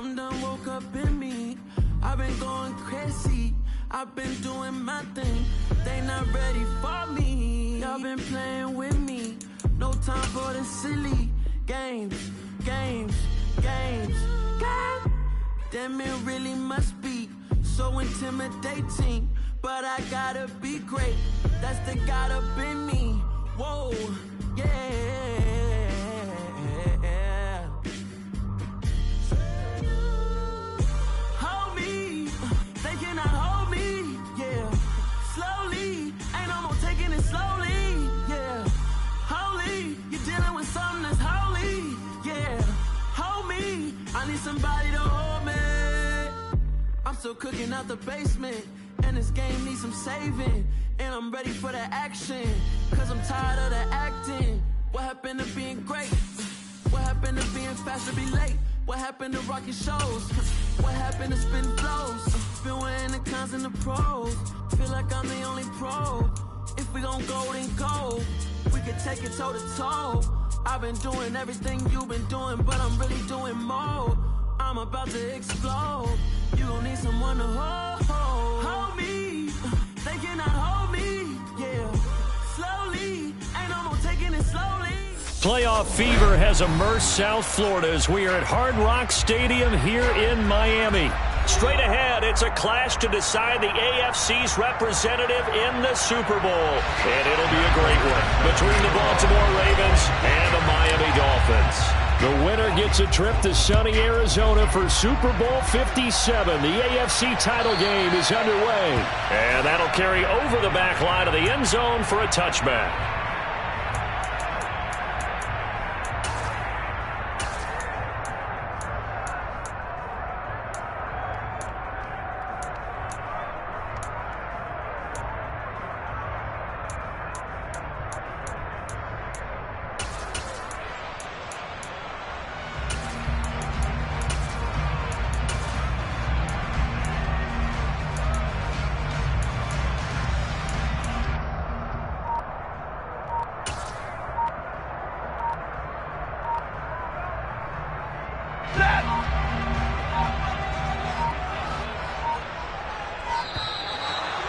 I'm done, woke up in me. I've been going crazy. I've been doing my thing. They not ready for me. Y'all been playing with me. No time for the silly games. Damn, it really must be so intimidating. But I gotta be great. That's the God up in me. Whoa, yeah. Hold me, they cannot hold me, yeah. Slowly, ain't no more taking it slowly, yeah. Holy, you're dealing with something that's holy, yeah. Hold me, I need somebody to hold me. I'm still cooking out the basement, and this game needs some saving. And I'm ready for the action, cause I'm tired of the acting. What happened to being great? What happened to being fast or be late? What happened to rocking shows? What happened to spin flows? Been wearing the cons and the pros. Feel like I'm the only pro. If we gon' go, then go. We could take it toe to toe. I've been doing everything you've been doing, but I'm really doing more. I'm about to explode. You gon' need someone to hold me. They cannot hold me, yeah. Slowly, ain't no more taking it slowly. Playoff fever has immersed South Florida as we are at Hard Rock Stadium here in Miami. Straight ahead, it's a clash to decide the AFC's representative in the Super Bowl. And it'll be a great one between the Baltimore Ravens and the Miami Dolphins. The winner gets a trip to sunny Arizona for Super Bowl 57. The AFC title game is underway. And that'll carry over the back line of the end zone for a touchback.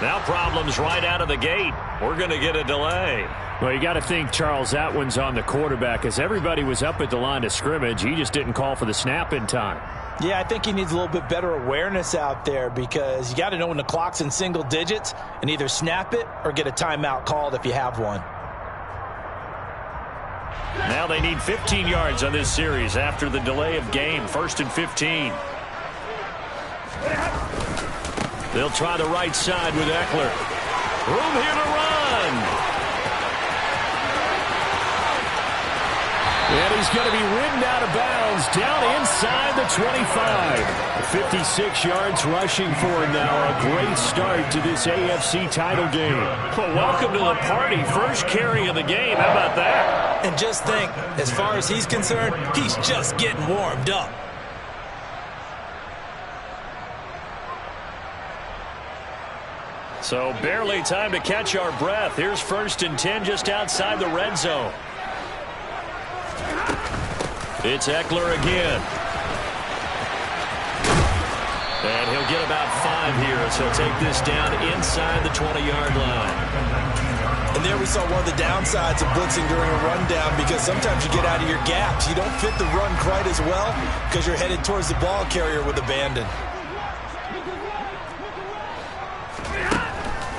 Now problems right out of the gate. We're going to get a delay. Well, you got to think, Charles, that one's on the quarterback, as everybody was up at the line of scrimmage. He just didn't call for the snap in time. Yeah, I think he needs a little bit better awareness out there, because you got to know when the clock's in single digits and either snap it or get a timeout called if you have one. Now they need 15 yards on this series after the delay of game. 1st and 15. They'll try the right side with Eckler. Room here to run. And he's going to be ridden out of bounds down inside the 25. 56 yards rushing for him now. A great start to this AFC title game. Well, welcome to the party. First carry of the game. How about that? And just think, as far as he's concerned, he's just getting warmed up. So barely time to catch our breath. Here's 1st and 10 just outside the red zone. It's Eckler again. And he'll get about 5 here as he'll take this down inside the 20-yard line. And there we saw one of the downsides of blitzing during a rundown, because sometimes you get out of your gaps. You don't fit the run quite as well because you're headed towards the ball carrier with abandon.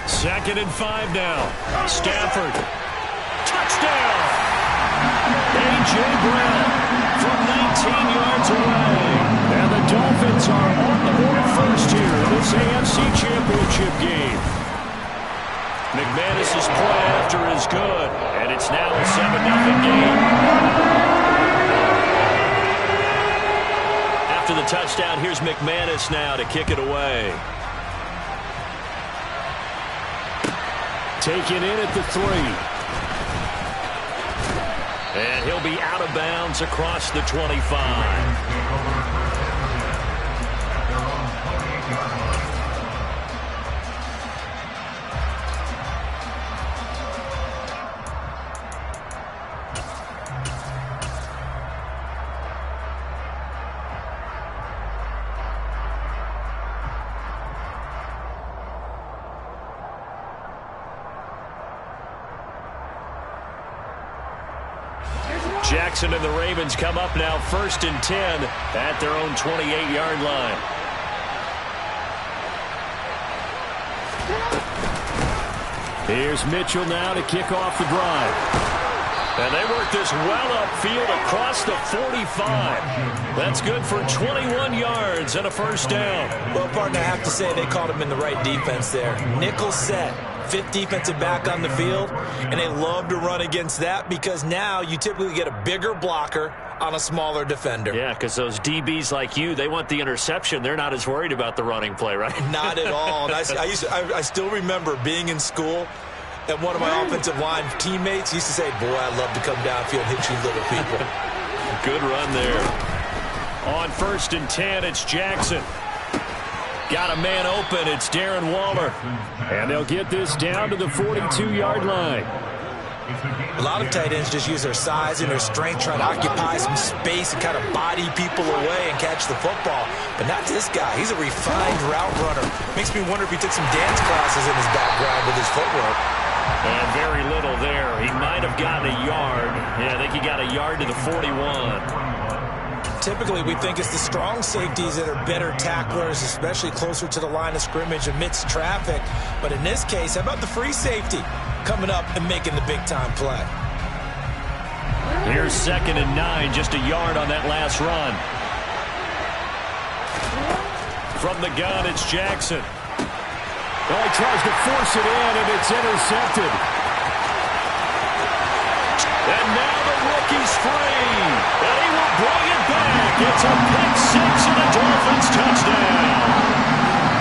2nd and 5 now. Stafford. Touchdown! A.J. Brown from 19 yards away. And the Dolphins are on the board first here in this AFC Championship game. McManus's play after is good. And it's now a 7-0 game. After the touchdown, here's McManus now to kick it away. Taken in at the 3. And he'll be out of bounds across the 25. Jackson and the Ravens come up now 1st and 10 at their own 28-yard line. Here's Mitchell now to kick off the drive. And they work this well upfield across the 45. That's good for 21 yards and a first down. Well, partner, I have to say they called him in the right defense there. Nickel set. 5th defensive back on the field, and they love to run against that because now you typically get a bigger blocker on a smaller defender. Yeah, because those DBs like you, they want the interception. They're not as worried about the running play, right? Not at all. And I still remember being in school, and one of my offensive line teammates used to say, boy, I'd love to come downfield and hit you little people. Good run there. On 1st and 10, it's Jackson. Got a man open. It's Darren Waller. And they'll get this down to the 42-yard line. A lot of tight ends just use their size and their strength, trying to occupy some space and kind of body people away and catch the football. But not this guy. He's a refined route runner. Makes me wonder if he took some dance classes in his background with his footwork. And very little there. He might have gotten a yard. Yeah, I think he got a yard to the 41. Typically, we think it's the strong safeties that are better tacklers, especially closer to the line of scrimmage amidst traffic. But in this case, how about the free safety coming up and making the big-time play? Here's 2nd and 9, just a yard on that last run. From the gun, it's Jackson. Well, he tries to force it in, and it's intercepted. And now the rookie's free. And he will bring it back. It's a pick-6 and a Dolphins touchdown.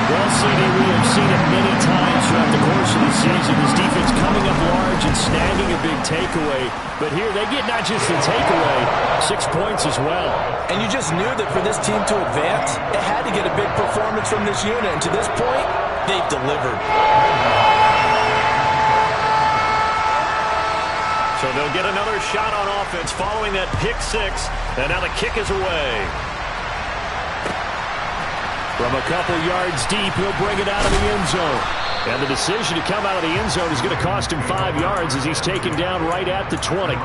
Well, CD, we have seen it many times throughout the course of the season. This defense coming up large and snagging a big takeaway. But here, they get not just the takeaway, 6 points as well. And you just knew that for this team to advance, it had to get a big performance from this unit. And to this point, they've delivered. So they'll get another shot on offense following that pick-6. And now the kick is away. From a couple yards deep, he'll bring it out of the end zone. And the decision to come out of the end zone is going to cost him 5 yards as he's taken down right at the 20.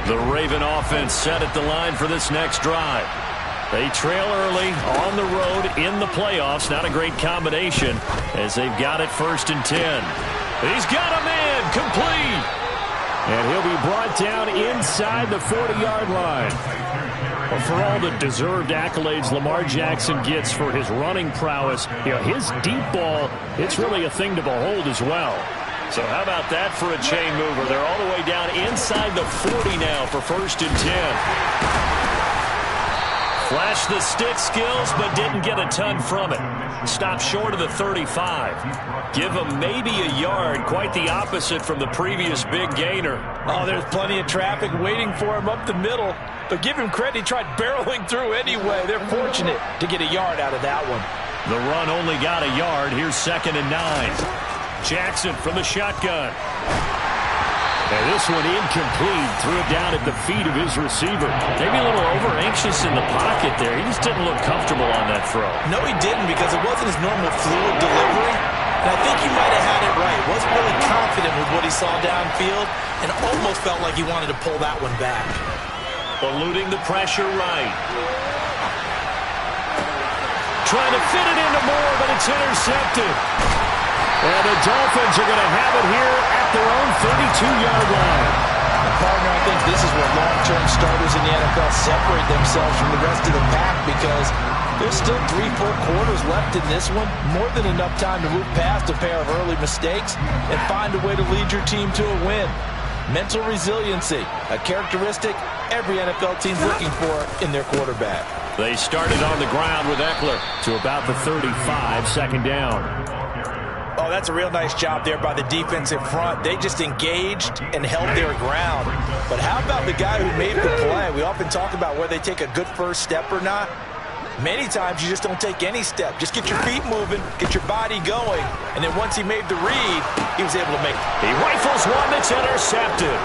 The Raven offense set at the line for this next drive. They trail early on the road in the playoffs. Not a great combination as they've got it 1st and 10. He's got a man complete. And he'll be brought down inside the 40-yard line. Well, for all the deserved accolades Lamar Jackson gets for his running prowess, his deep ball, it's really a thing to behold as well. So how about that for a chain mover? They're all the way down inside the 40 now for 1st and 10. Flashed the stick skills, but didn't get a ton from it. Stopped short of the 35. Give him maybe a yard. Quite the opposite from the previous big gainer. Oh, there's plenty of traffic waiting for him up the middle. But give him credit, he tried barreling through anyway. They're fortunate to get a yard out of that one. The run only got a yard. Here's 2nd and 9. Jackson from the shotgun. And this one incomplete. Threw it down at the feet of his receiver. Maybe a little over-anxious in the pocket there. He just didn't look comfortable on that throw. No, he didn't, because it wasn't his normal fluid delivery. And I think he might have had it right. Wasn't really confident with what he saw downfield and almost felt like he wanted to pull that one back. Eluding the pressure right. Trying to fit it into Moore, but it's intercepted. And the Dolphins are going to have it here at their own 32-yard line. Partner, I think this is where long-term starters in the NFL separate themselves from the rest of the pack, because there's still 3-4 quarters left in this one. More than enough time to move past a pair of early mistakes and find a way to lead your team to a win. Mental resiliency, a characteristic every NFL team's looking for in their quarterback. They started on the ground with Eckler to about the 35, 2nd down. Oh, that's a real nice job there by the defensive front. They just engaged and held their ground. But how about the guy who made the play? We often talk about whether they take a good first step or not. Many times you just don't take any step. Just get your feet moving, get your body going, and then once he made the read, he was able to make it. He rifles one that's intercepted.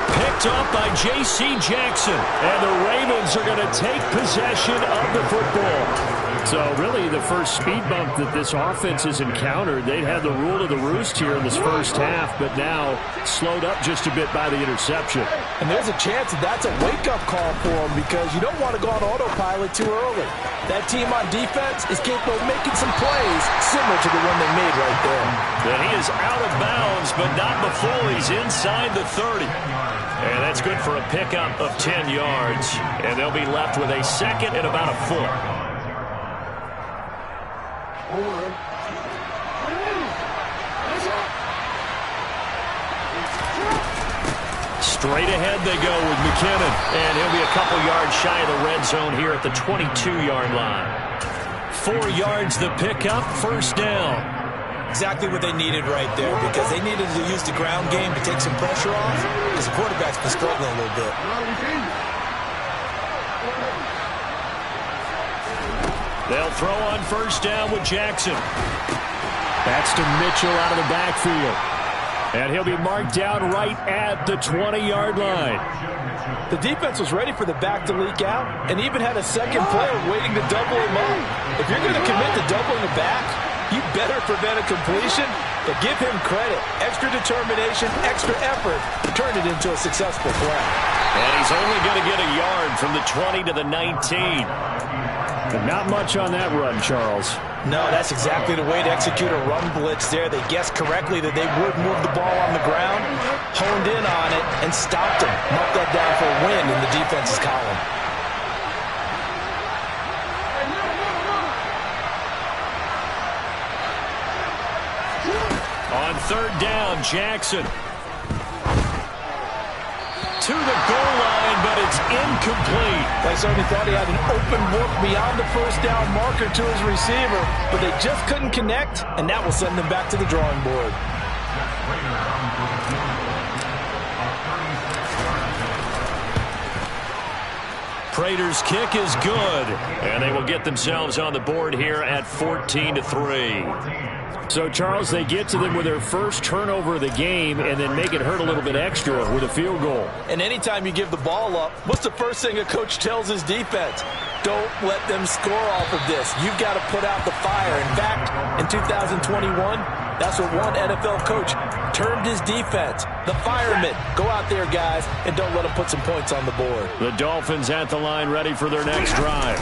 Picked up by J.C. Jackson. And the Ravens are going to take possession of the football. So really the first speed bump that this offense has encountered, they'd had the rule of the roost here in this first half, but now slowed up just a bit by the interception. And there's a chance that that's a wake-up call for them because you don't want to go on autopilot too early. That team on defense is capable of making some plays similar to the one they made right there. Then he is out of bounds, but not before he's inside the 30. And that's good for a pickup of 10 yards. And they'll be left with a second and about a foot. Straight ahead they go with McKinnon. And he'll be a couple yards shy of the red zone here at the 22-yard line. 4 yards the pickup, first down. Exactly what they needed right there because they needed to use the ground game to take some pressure off because the quarterback's been struggling a little bit. They'll throw on first down with Jackson. That's to Mitchell out of the backfield. And he'll be marked down right at the 20-yard line. The defense was ready for the back to leak out and even had a second player waiting to double him up. If you're going to commit to doubling the back, you better prevent a completion, but give him credit. Extra determination, extra effort turned it into a successful play. And he's only going to get a yard from the 20 to the 19. But not much on that run, Charles. No, that's exactly the way to execute a run blitz there. They guessed correctly that they would move the ball on the ground, honed in on it, and stopped him. Marked that down for a win in the defense's column. On third down, Jackson. To the goal line, but it's incomplete. They certainly thought he had an open look beyond the first down marker to his receiver, but they just couldn't connect, and that will send them back to the drawing board. Prater's kick is good, and they will get themselves on the board here at 14-3. So, Charles, they get to them with their first turnover of the game and then make it hurt a little bit extra with a field goal. And anytime you give the ball up, what's the first thing a coach tells his defense? Don't let them score off of this. You've got to put out the fire. In fact, in 2021, that's what one NFL coach termed his defense. The firemen. Go out there, guys, and don't let them put some points on the board. The Dolphins at the line ready for their next drive.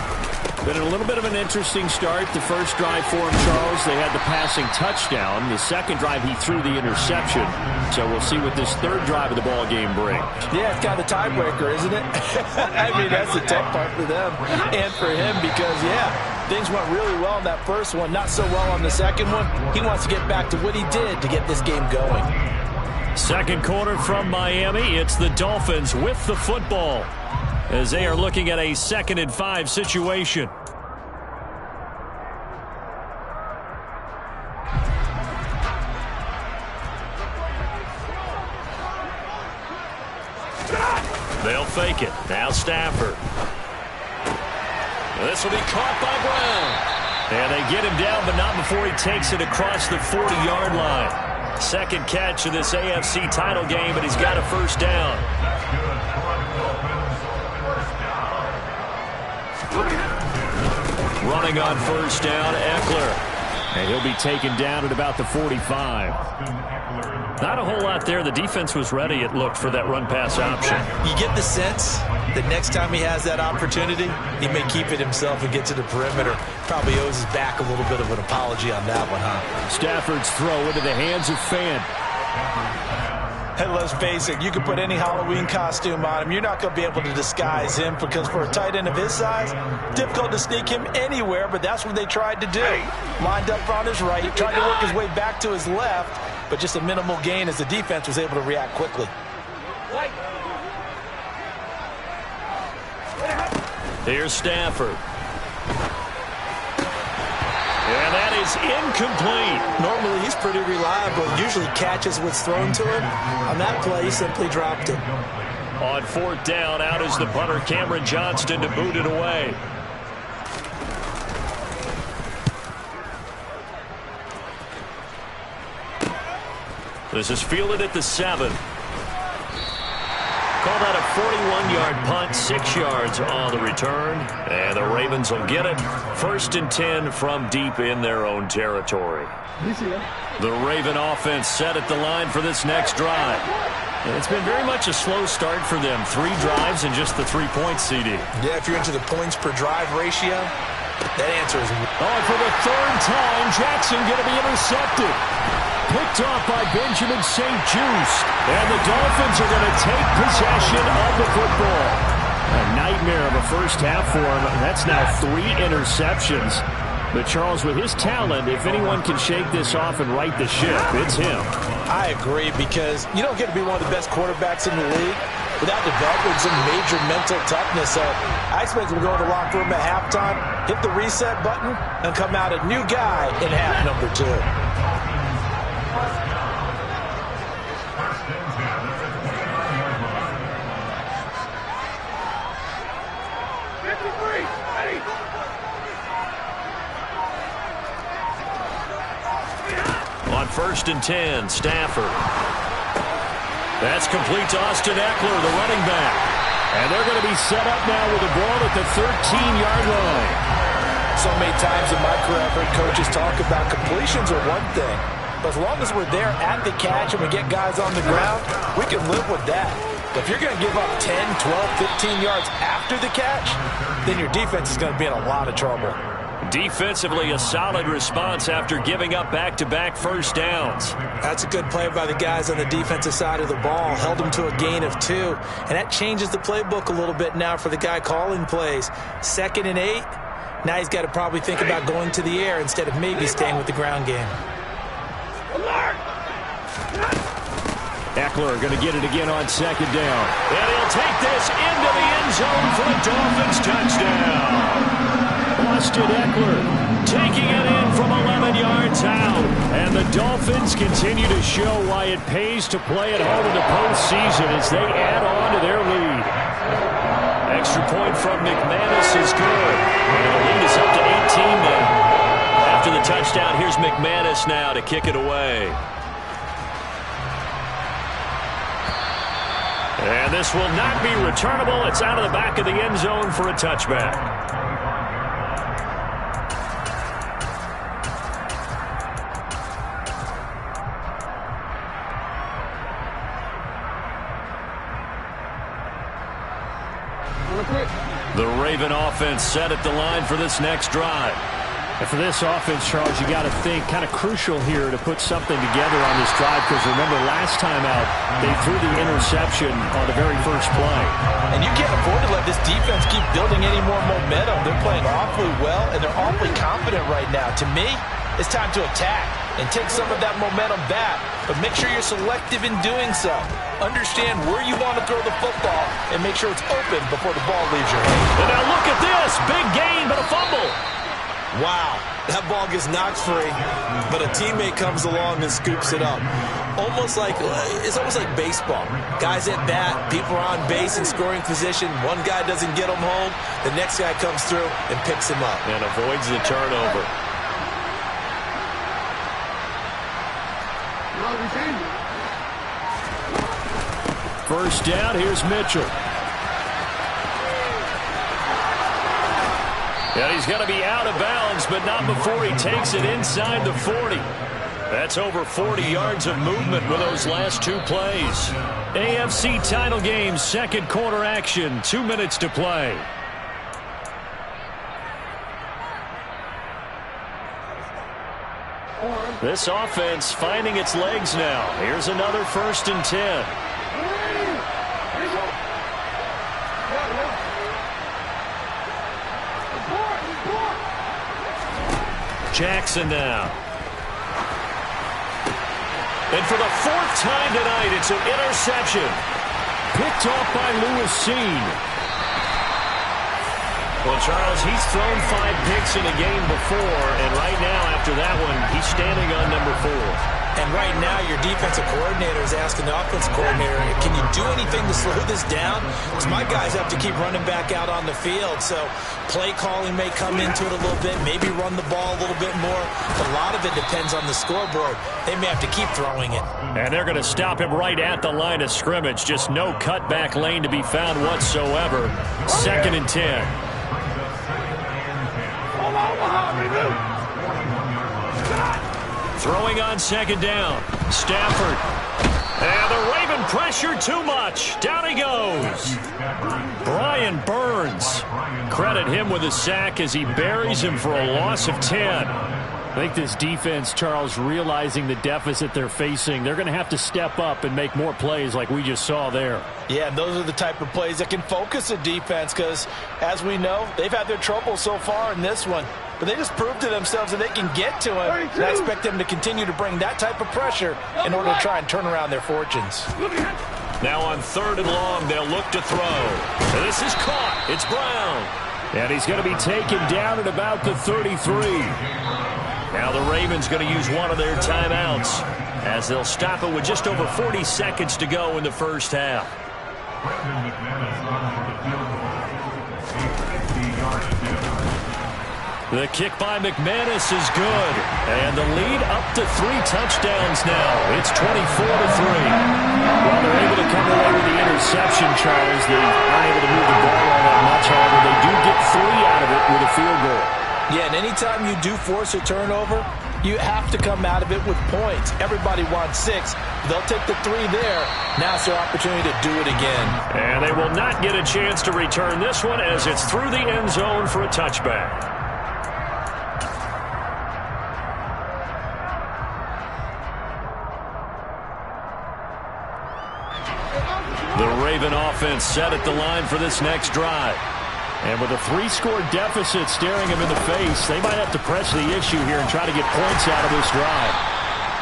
Been a little bit of an interesting start. The first drive for him, Charles, they had the passing touchdown. The second drive, he threw the interception. So we'll see what this third drive of the ball game brings. Yeah, it's kind of a tiebreaker, isn't it? I mean, that's the tough part for them and for him because, yeah, things went really well in that first one, not so well on the second one. He wants to get back to what he did to get this game going. Second quarter from Miami. It's the Dolphins with the football as they are looking at a 2nd and 5 situation. They'll fake it. Now Stafford. This will be caught by Brown. And they get him down, but not before he takes it across the 40-yard line. Second catch of this AFC title game, and he's got a first down. Running on first down, Eckler. And he'll be taken down at about the 45. Not a whole lot there. The defense was ready, it looked, for that run-pass option. You get the sense that next time he has that opportunity, he may keep it himself and get to the perimeter. Probably owes his back a little bit of an apology on that one, huh? Stafford's throw into the hands of Fan. Hey, let's face it, you can put any Halloween costume on him. You're not going to be able to disguise him because for a tight end of his size, difficult to sneak him anywhere, but that's what they tried to do. Lined up on his right, tried to work his way back to his left, but just a minimal gain as the defense was able to react quickly. Here's Stafford. And that is incomplete. Normally, he's pretty reliable. Usually catches what's thrown to him. On that play, he simply dropped it. On fourth down, out is the punter, Cameron Johnston, to boot it away. This is fielded at the 7. Call that a 41-yard punt, 6 yards on the return. And the Ravens will get it. 1st and 10 from deep in their own territory. The Raven offense set at the line for this next drive. And it's been very much a slow start for them. 3 drives and just the 3 points, CD. Yeah, if you're into the points per drive ratio, that answer is... Oh, for the 3rd time, Jackson going to be intercepted. Picked off by Benjamin St. Juste. And the Dolphins are going to take possession of the football. A nightmare of a first half for him. That's now 3 interceptions. But Charles, with his talent, if anyone can shake this off and right the ship, it's him. I agree, because you don't get to be one of the best quarterbacks in the league without developing some major mental toughness. So I expect him to go in the locker room at halftime, hit the reset button, and come out a new guy in half number 2. On 1st and 10, Stafford. That's complete to Austin Eckler, the running back. And they're going to be set up now with the ball at the 13-yard line. So many times in my career, I've heard coaches talk about completions are one thing. But as long as we're there at the catch and we get guys on the ground, we can live with that. But if you're going to give up 10, 12, 15 yards after the catch, then your defense is going to be in a lot of trouble. Defensively, a solid response after giving up back-to-back first downs. That's a good play by the guys on the defensive side of the ball. Held them to a gain of 2. And that changes the playbook a little bit now for the guy calling plays. 2nd and 8. Now he's got to probably think about going to the air instead of maybe staying with the ground game. Eckler going to get it again on 2nd down. And he'll take this into the end zone for a Dolphins touchdown. Austin Eckler taking it in from 11 yards out. And the Dolphins continue to show why it pays to play at home in the postseason as they add on to their lead. Extra point from McManus is good. And the lead is up to 18 now. After the touchdown, here's McManus now to kick it away. And this will not be returnable. It's out of the back of the end zone for a touchback. The Raven offense set at the line for this next drive. And for this offense, Charles, you got to think kind of crucial here to put something together on this drive, because remember last time out they threw the interception on the very first play. And you can't afford to let this defense keep building any more momentum. They're playing awfully well, and they're awfully confident right now. To me, it's time to attack and take some of that momentum back. But make sure you're selective in doing so. Understand where you want to throw the football and make sure it's open before the ball leaves your hand. And now look at this. Big gain, but a fumble. Wow, that ball gets knocked free, but a teammate comes along and scoops it up. It's almost like baseball. Guys at bat, people are on base in scoring position. One guy doesn't get him home, the next guy comes through and picks him up. And avoids the turnover. First down, here's Mitchell. And he's going to be out of bounds, but not before he takes it inside the 40. That's over 40 yards of movement with those last 2 plays. AFC title game, second quarter action, 2 minutes to play. This offense finding its legs now. Here's another 1st and 10. Jackson now. And for the 4th time tonight, it's an interception. Picked off by Lewis Seen. Well, Charles, he's thrown 5 picks in a game before, and right now, after that one, he's standing on number 4. And right now, your defensive coordinator is asking the offensive coordinator, can you do anything to slow this down? Because my guys have to keep running back out on the field. So play calling may come into it a little bit, maybe run the ball a little bit more. But a lot of it depends on the scoreboard. They may have to keep throwing it. And they're going to stop him right at the line of scrimmage. Just no cutback lane to be found whatsoever. 2nd and 10. Throwing on 2nd down. Stafford. And the Raven pressure too much. Down he goes. Brian Burns. Credit him with a sack as he buries him for a loss of 10. I think this defense, Charles, realizing the deficit they're facing, they're going to have to step up and make more plays like we just saw there. Yeah, and those are the type of plays that can focus a defense because, as we know, they've had their trouble so far in this one. But they just proved to themselves that they can get to him. And I expect them to continue to bring that type of pressure in order to try and turn around their fortunes. Now on 3rd and long, they'll look to throw. This is caught. It's Brown. And he's going to be taken down at about the 33. Now the Ravens going to use one of their timeouts as they'll stop it with just over 40 seconds to go in the first half. The kick by McManus is good. And the lead up to 3 touchdowns now. It's 24-3. Well, they're able to come away with the interception, Charles. They aren't able to move the ball all that much. However, they do get 3 out of it with a field goal. Yeah, and anytime you do force a turnover, you have to come out of it with points. Everybody wants 6. They'll take the 3 there. Now it's their opportunity to do it again. And they will not get a chance to return this one as it's through the end zone for a touchback. The Raven offense set at the line for this next drive. And with a 3-score deficit staring him in the face, they might have to press the issue here and try to get points out of this drive.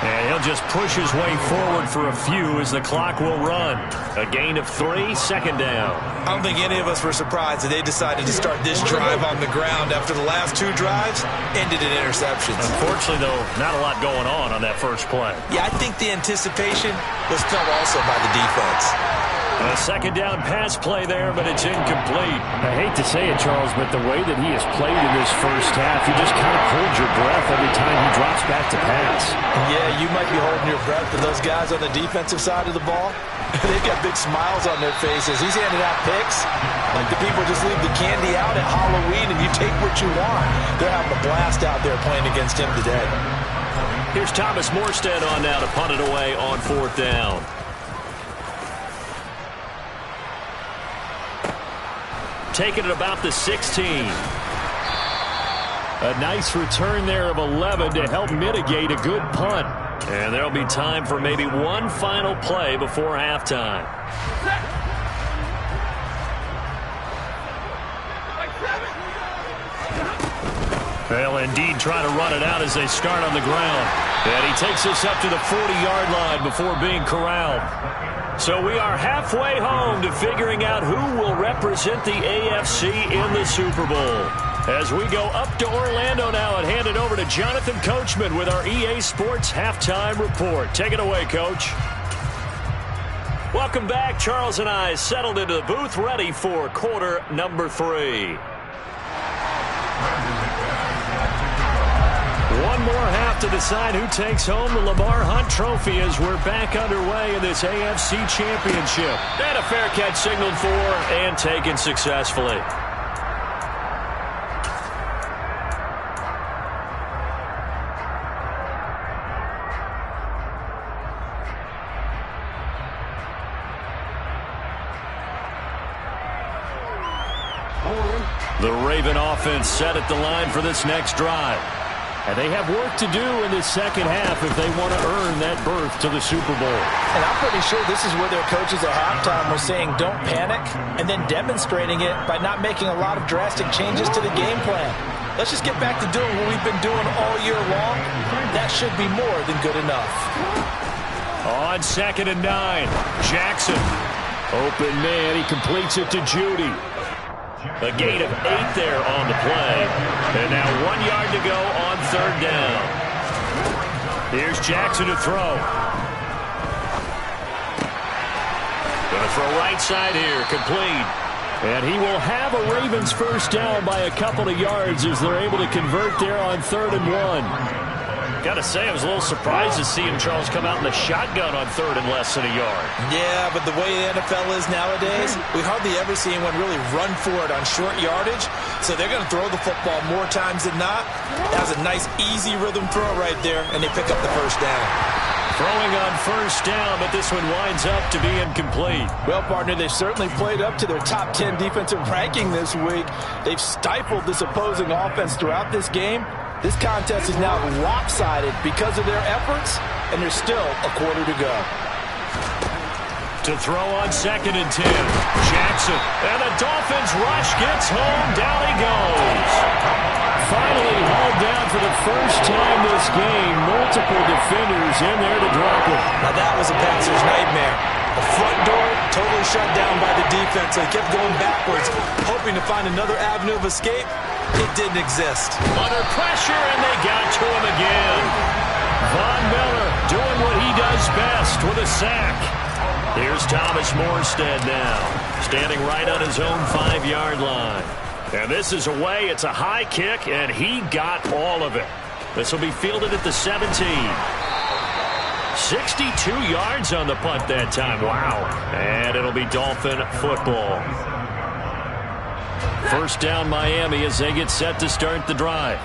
And he'll just push his way forward for a few as the clock will run. A gain of 3, 2nd down. I don't think any of us were surprised that they decided to start this drive on the ground after the last 2 drives ended in interceptions. Unfortunately, though, not a lot going on that first play. Yeah, I think the anticipation was felt also by the defense. A 2nd down pass play there, but it's incomplete. I hate to say it, Charles, but the way that he has played in this first half, you just kind of hold your breath every time he drops back to pass. Yeah, you might be holding your breath, but those guys on the defensive side of the ball, they've got big smiles on their faces. He's handing out picks like the people just leave the candy out at Halloween and you take what you want. They're having a blast out there playing against him today. Here's Thomas Morstead on now to punt it away on 4th down. Taking it about the 16. A nice return there of 11 to help mitigate a good punt. And there'll be time for maybe one final play before halftime. They'll indeed try to run it out as they start on the ground. And he takes us up to the 40-yard line before being corralled. So we are halfway home to figuring out who will represent the AFC in the Super Bowl. As we go up to Orlando now and hand it over to Jonathan Coachman with our EA Sports Halftime Report. Take it away, Coach. Welcome back. Charles and I settled into the booth ready for quarter number 3. One more half to decide who takes home the Lamar Hunt Trophy as we're back underway in this AFC Championship. And a fair catch signaled for and taken successfully. The Raven offense set at the line for this next drive. And they have work to do in this second half if they want to earn that berth to the Super Bowl. And I'm pretty sure this is where their coaches at halftime were saying don't panic and then demonstrating it by not making a lot of drastic changes to the game plan. Let's just get back to doing what we've been doing all year long. That should be more than good enough. On 2nd and 9, Jackson. Open man, he completes it to Judy. A gain of 8 there on the play. And now 1 yard to go on 3rd down. Here's Jackson to throw. Going to throw right side here, complete. And he will have a Ravens first down by a couple of yards as they're able to convert there on 3rd and 1. Got to say, I was a little surprised to see him, Charles, come out in the shotgun on 3rd and less than a yard. Yeah, but the way the NFL is nowadays, we hardly ever see anyone really run for it on short yardage. So they're going to throw the football more times than not. That was a nice, easy rhythm throw right there, and they pick up the first down. Throwing on first down, but this one winds up to be incomplete. Well, partner, they've certainly played up to their top 10 defensive ranking this week. They've stifled this opposing offense throughout this game. This contest is now lopsided because of their efforts, and there's still a quarter to go. To throw on 2nd and 10. Jackson. And the Dolphins rush gets home. Down he goes. Finally hauled down for the first time this game. Multiple defenders in there to drop him. Now that was a passer's nightmare. The front door totally shut down by the defense. So he kept going backwards, hoping to find another avenue of escape. It didn't exist. Under pressure, and they got to him again. Von Miller doing what he does best with a sack. Here's Thomas Morstead now, standing right on his own 5-yard line. And this is away. It's a high kick, and he got all of it. This will be fielded at the 17. 62 yards on the punt that time. Wow. And it'll be Dolphin football. First down Miami as they get set to start the drive.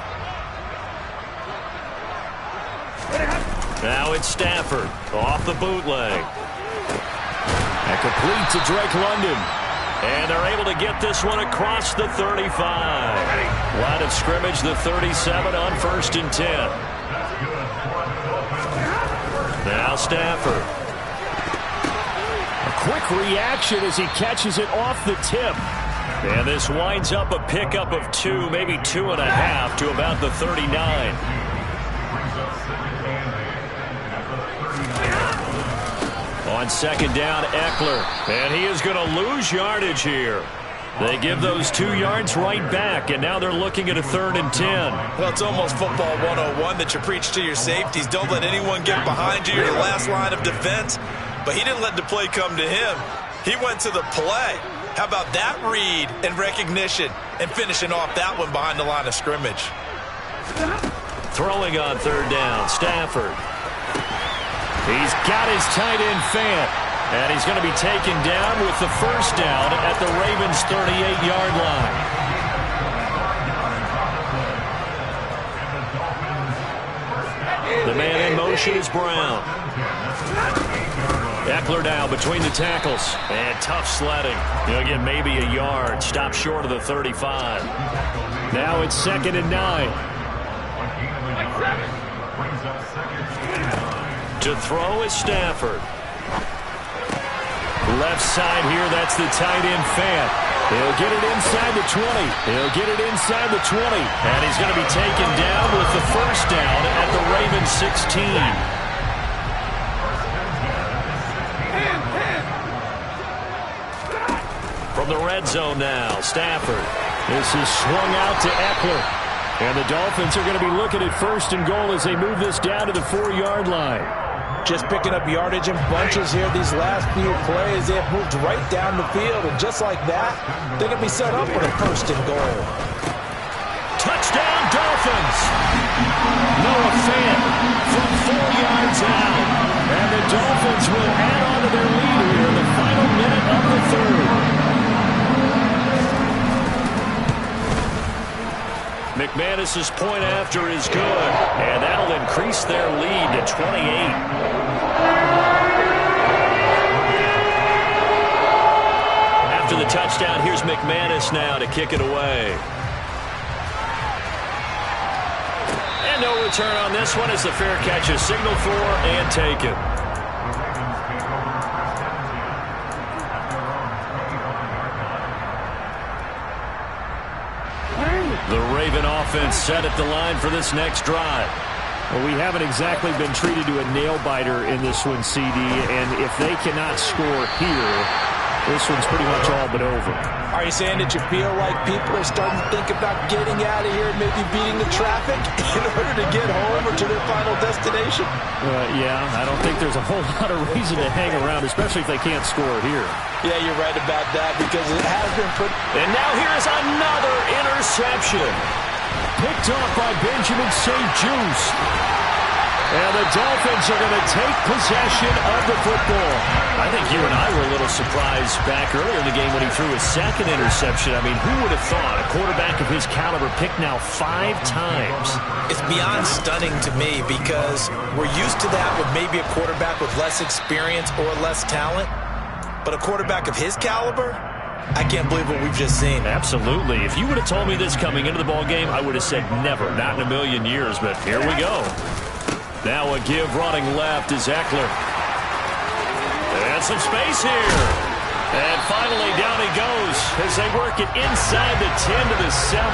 Now it's Stafford off the bootleg. And complete to Drake London. And they're able to get this one across the 35. Line of scrimmage, the 37 on 1st and 10. Now Stafford. A quick reaction as he catches it off the tip. And this winds up a pickup of 2, maybe 2.5 to about the 39. On 2nd down, Eckler. And he is going to lose yardage here. They give those 2 yards right back, and now they're looking at a 3rd and 10. Well, it's almost football 101 that you preach to your safeties. Don't let anyone get behind you, your last line of defense. But he didn't let the play come to him. He went to the play. How about that read and recognition and finishing off that one behind the line of scrimmage? Throwing on 3rd down, Stafford. He's got his tight end Fant, and he's going to be taken down with the first down at the Ravens' 38-yard line. The man in motion is Brown. Eckler now between the tackles. And tough sledding. He'll get maybe a yard. Stop short of the 35. Now it's 2nd and 9. To throw is Stafford. Left side here, that's the tight end Fant. He'll get it inside the 20. He'll get it inside the 20. And he's going to be taken down with the first down at the Ravens 16. From the red zone now, Stafford. This is swung out to Eckler. And the Dolphins are going to be looking at 1st and goal as they move this down to the 4-yard line. Just picking up yardage in bunches here these last few plays. They have moved right down the field, and just like that, they're going to be set up for the 1st and goal. Touchdown, Dolphins! Noah Fant from 4 yards out. And the Dolphins will add on to their lead here in the final minute of the 3rd. McManus's point after is good, and that'll increase their lead to 28. After the touchdown, here's McManus now to kick it away. And no return on this one as the fair catch is signaled for and taken. The Raven offense set at the line for this next drive. Well, we haven't exactly been treated to a nail-biter in this one, CD, and if they cannot score here, this one's pretty much all but over. Are you saying that you feel like people are starting to think about getting out of here and maybe beating the traffic in order to get home or to their final destination? Yeah, I don't think there's a whole lot of reason to hang around, especially if they can't score here. Yeah, you're right about that because it has been put. And now here's another interception. Picked off by Benjamin St. Juste. And the Dolphins are going to take possession of the football. I think you and I were a little surprised back earlier in the game when he threw his second interception. I mean, who would have thought a quarterback of his caliber picked now 5 times? It's beyond stunning to me because we're used to that with maybe a quarterback with less experience or less talent. But a quarterback of his caliber, I can't believe what we've just seen. Absolutely. If you would have told me this coming into the ball game, I would have said never, not in a million years. But here we go. Now a give running left is Eckler. And some space here. And finally down he goes as they work it inside the 10 to the 7.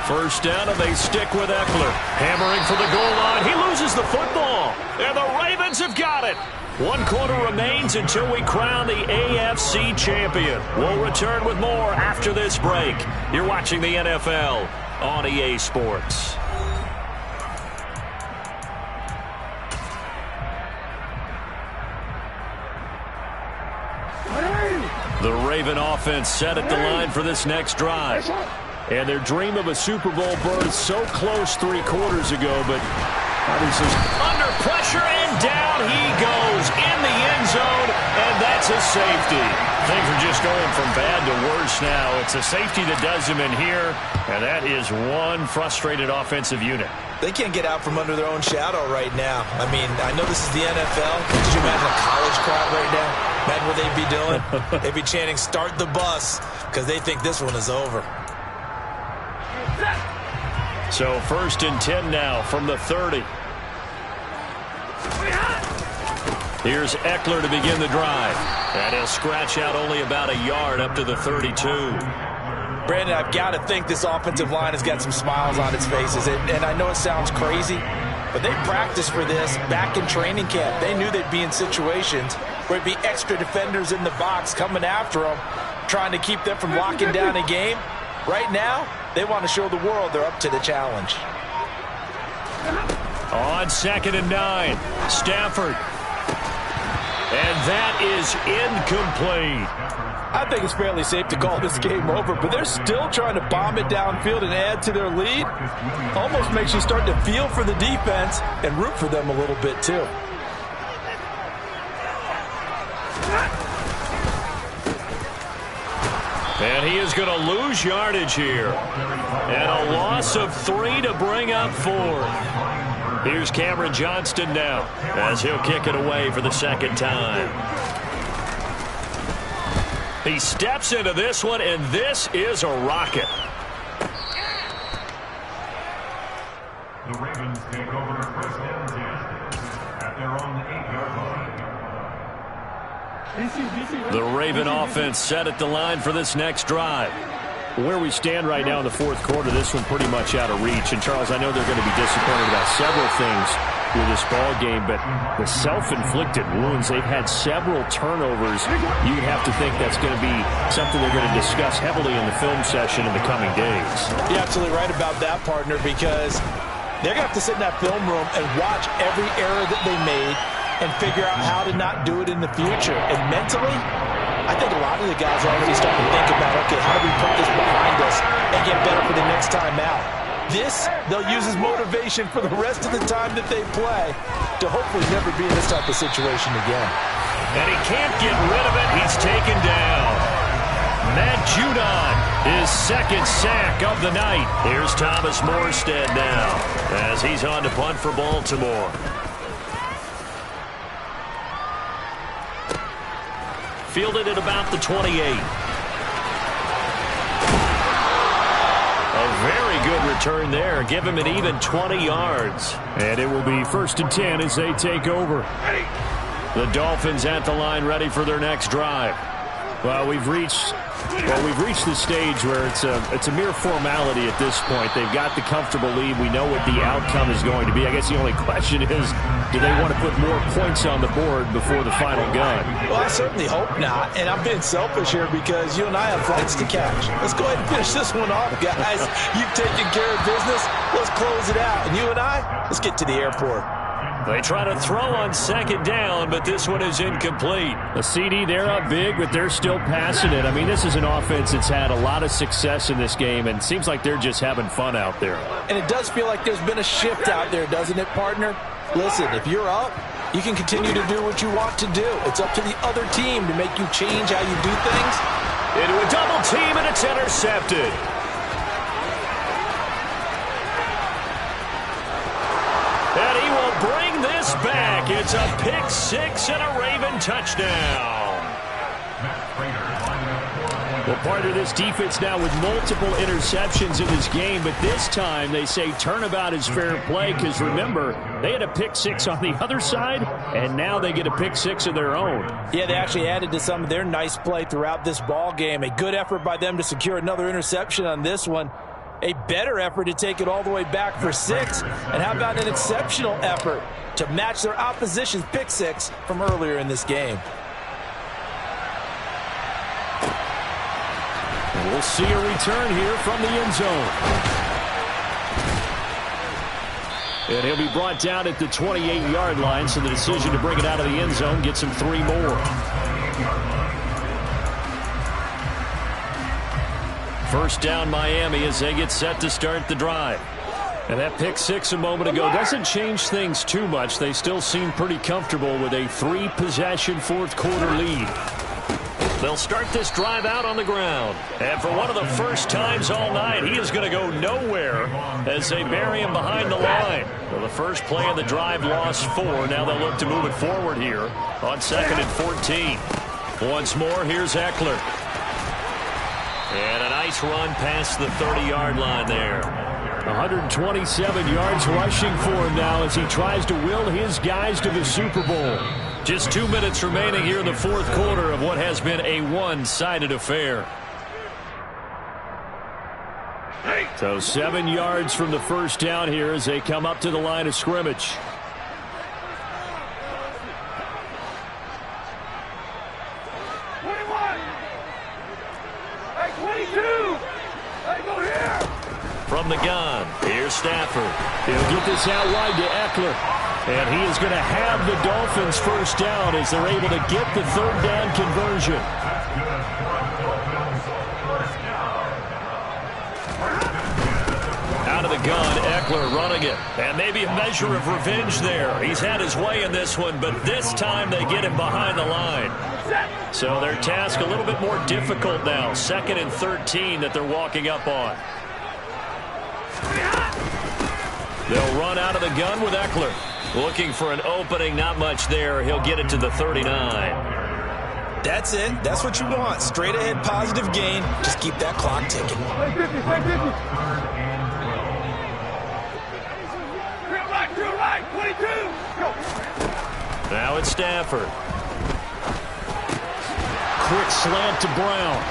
First down, and they stick with Eckler. Hammering for the goal line. He loses the football. And the Ravens have got it. 1 quarter remains until we crown the AFC champion. We'll return with more after this break. You're watching the NFL on EA Sports. The Raven offense set at the line for this next drive. And their dream of a Super Bowl berth so close 3 quarters ago, but obviously under pressure, and down he goes in the end zone, and that's a safety. Things are just going from bad to worse now. It's a safety that does him in here, and that is one frustrated offensive unit. They can't get out from under their own shadow right now. I mean, I know this is the NFL. Could you imagine a college crowd right now? Imagine what they'd be doing. They'd be chanting, "Start the bus," because they think this one is over. So 1st and 10 now from the 30. Here's Eckler to begin the drive. And he'll scratch out only about a yard up to the 32. Brandon, I've got to think this offensive line has got some smiles on its faces. And I know it sounds crazy, but they practiced for this back in training camp. They knew they'd be in situations where it'd be extra defenders in the box coming after them, trying to keep them from locking down a game. Right now, they want to show the world they're up to the challenge. On 2nd and 9, Stafford. And that is incomplete. I think it's fairly safe to call this game over, but they're still trying to bomb it downfield and add to their lead. Almost makes you start to feel for the defense and root for them a little bit too. And he is going to lose yardage here. And a loss of 3 to bring up 4. Here's Cameron Johnston now as he'll kick it away for the 2nd time. He steps into this one, and this is a rocket. The Ravens take over 1st and 10 at their own 8-yard line. The Raven offense set at the line for this next drive. Where we stand right now in the 4th quarter, this one pretty much out of reach. And, Charles, I know they're going to be disappointed about several things with this ball game, but the self-inflicted wounds, they've had several turnovers. You'd have to think that's going to be something they're going to discuss heavily in the film session in the coming days. You're absolutely right about that, partner, because they're going to have to sit in that film room and watch every error that they made and figure out how to not do it in the future. And mentally, I think a lot of the guys are already starting to think about, okay, how do we put this behind us and get better for the next time out? This, they'll use as motivation for the rest of the time that they play to hopefully never be in this type of situation again. And he can't get rid of it. He's taken down. Matt Judon, his 2nd sack of the night. Here's Thomas Morstead now as he's on to punt for Baltimore. Fielded at about the 28. A very good return there. Give him an even 20 yards. And it will be 1st and 10 as they take over. The Dolphins at the line ready for their next drive. Well, we've reached the stage where it's a mere formality at this point. They've got the comfortable lead. We know what the outcome is going to be. I guess the only question is, do they want to put more points on the board before the final gun? Well, I certainly hope not. And I'm being selfish here because you and I have flights to catch. Let's go ahead and finish this one off, guys. You've taken care of business. Let's close it out. And you and I, let's get to the airport. They try to throw on second down, but this one is incomplete. A CD, they're up big, but they're still passing it. I mean, this is an offense that's had a lot of success in this game, and it seems like they're just having fun out there. And it does feel like there's been a shift out there, doesn't it, partner? Listen, if you're up, you can continue to do what you want to do. It's up to the other team to make you change how you do things. Into a double team, and it's intercepted. And he will bring this back. It's a pick six and a Raven touchdown. Well, part of this defense now with multiple interceptions in this game, but this time they say turnabout is fair play because, remember, they had a pick six on the other side, and now they get a pick six of their own. Yeah, they actually added to some of their nice play throughout this ball game. A good effort by them to secure another interception on this one. A better effort to take it all the way back for six. And how about an exceptional effort to match their opposition's pick six from earlier in this game? We'll see a return here from the end zone. And he'll be brought down at the 28-yard line, so the decision to bring it out of the end zone gets him 3 more. First down Miami as they get set to start the drive. And that pick six a moment ago doesn't change things too much. They still seem pretty comfortable with a 3-possession fourth-quarter lead. They'll start this drive out on the ground. And for one of the first times all night, he is going to go nowhere as they bury him behind the line. Well, the first play of the drive lost 4. Now they'll look to move it forward here on 2nd and 14. Once more, here's Eckler. And a nice run past the 30-yard line there. 127 yards rushing for him now as he tries to will his guys to the Super Bowl. Just 2 minutes remaining here in the fourth quarter of what has been a one-sided affair. So 7 yards from the first down here as they come up to the line of scrimmage. From the gun, here's Stafford. He'll get this out wide to Eckler. And he is going to have the Dolphins first down as they're able to get the third down conversion. Out of the gun, Eckler running it. And maybe a measure of revenge there. He's had his way in this one, but this time they get him behind the line. So their task a little bit more difficult now. 2nd and 13 that they're walking up on. They'll run out of the gun with Eckler. Looking for an opening, not much there. He'll get it to the 39. That's it. That's what you want. Straight ahead positive gain. Just keep that clock ticking. Right, 22. Go. Now it's Stafford. Quick slant to Brown.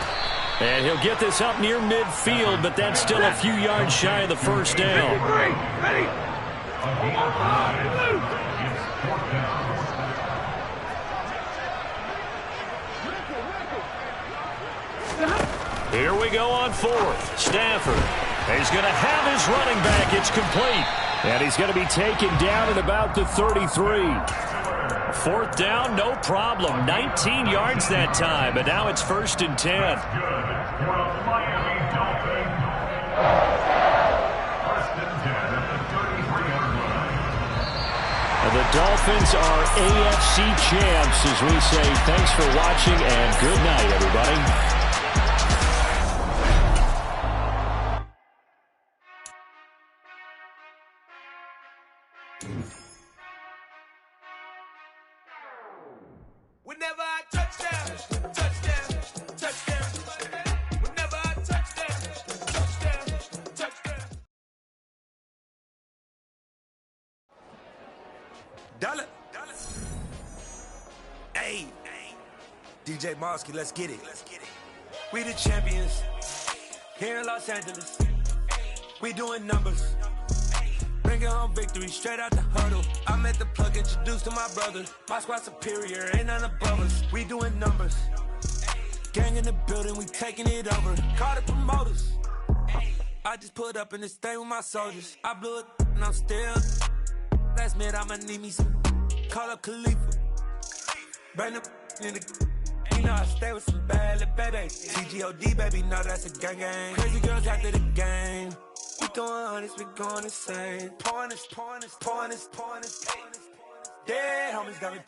And he'll get this up near midfield, but that's still a few yards shy of the first down. Ready. Here we go on 4th. Stafford. He's going to have his running back. It's complete. And he's going to be taken down at about the 33. 4th down, no problem. 19 yards that time, but now it's 1st and 10. The Dolphins are AFC champs as we say thanks for watching and good night, everybody. Whenever I touchdown, touchdown, touchdown. Whenever I touchdown, touchdown. Dale. Ey. DJ Mosky, let's get it. We the champions here in Los Angeles. We doing numbers. Bringing home victory straight out the huddle. I met the plug, introduced to my brother. My squad superior, ain't none above us. We doing numbers. Gang in the building, we taking it over. Call the promoters. I just put up in this thing with my soldiers. I blew it and I'm still. Last minute I'ma need me some. Call up Khalifa. Bring the in the. You know I stay with some bad little baby. TGOD baby, no that's a gang gang. Crazy girls after the game. We throwing hundreds, we going insane. Pouring this. Dead homies got me pouring.